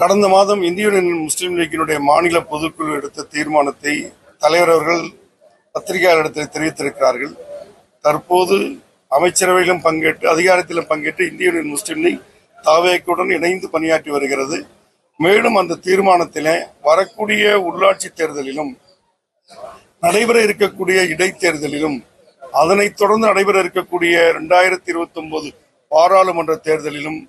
கடந்த மாதம் இந்திய யூனியன் முஸ்லீம் லீக்கினுடைய மாநில பொதுக்குழு எடுத்த தீர்மானத்தை தலைவர் அவர்கள் பத்திரிகையாளரிடத்தில் தெரிவித்திருக்கிறார்கள். தற்போது அமைச்சரவையிலும் பங்கேற்று அதிகாரத்திலும் பங்கேற்று இந்திய யூனியன் முஸ்லீம் லீக் தாவேக்குடன் இணைந்து பணியாற்றி வருகிறது. மேலும் அந்த தீர்மானத்திலே வரக்கூடிய உள்ளாட்சி தேர்தலிலும் நடைபெற இருக்கக்கூடிய இடைத்தேர்தலிலும் அதனைத் தொடர்ந்து நடைபெற இருக்கக்கூடிய 2029 பாராளுமன்ற தேர்தலிலும்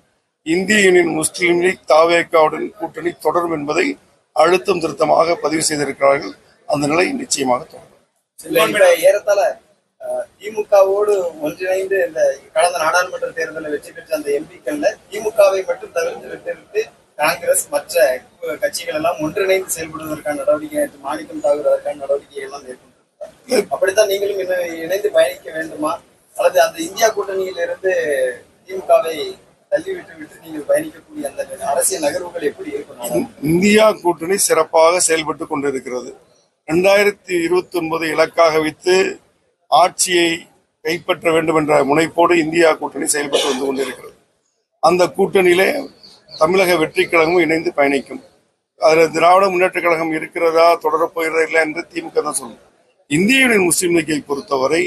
இந்திய யூனியன் முஸ்லீம் லீக் தாவேக்காவுடன் கூட்டணி தொடரும் என்பதை அழுத்தம் திருத்தமாக பதிவு செய்திருக்கிறார்கள். அந்த நிலை நிச்சயமாக தொடரும். ஏறத்தாழ திமுகவோடு ஒன்றிணைந்து இந்த கடந்த நாடாளுமன்ற தேர்தலை வெற்றி பெற்ற அந்த எம்பிக்கள்ல திமுகவை மட்டும் தவிர்த்து விட்டு காங்கிரஸ் மற்ற கட்சிகள் எல்லாம் ஒன்றிணைந்து செயல்படுவதற்கான நடவடிக்கை மாணிக்கம் தாகூர் அதற்கான நடவடிக்கைகள் எல்லாம் மேற்கொண்டிருக்கிறார். அப்படித்தான் நீங்களும் இணைந்து பயணிக்க வேண்டுமா, அல்லது அந்த இந்தியா கூட்டணியில் இருந்து திமுகவை தள்ளிவிட்டு நீங்கள் பயணிக்கக்கூடிய அந்த அரசியல் நகர்வுகள் எப்படி இருக்கும்? இந்தியா கூட்டணி சிறப்பாக செயல்பட்டு கொண்டிருக்கிறது. 2029 இலக்காக வைத்து ஆட்சியை கைப்பற்ற வேண்டும் என்ற முனைப்போடு இந்தியா கூட்டணி செயல்பட்டு வந்து கொண்டிருக்கிறது. அந்த கூட்டணியிலே தமிழக வெற்றி கழகமும் இணைந்து பயணிக்கும். அதில் திராவிட முன்னேற்ற கழகம் இருக்கிறதா தொடரப்போகிறதா இல்லை என்று திமுக தான் சொல்லும். இந்திய யூனியன் முஸ்லீம் லீக்கை பொறுத்தவரை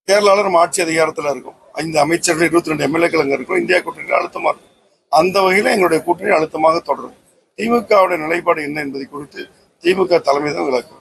கேரளாவில் நம்ம ஆட்சி அதிகாரத்தில் இருக்கும். 5 அமைச்சர்கள் 22 எம்எல்ஏக்கள் அங்கே இருக்கும். இந்தியா கூட்டணியில் அழுத்தமாக இருக்கும். அந்த வகையில் எங்களுடைய கூட்டணி அழுத்தமாக தொடரும். திமுகவுடைய நிலைப்பாடு என்ன என்பதை குறித்து திமுக தலைமை தான் விளக்கும்.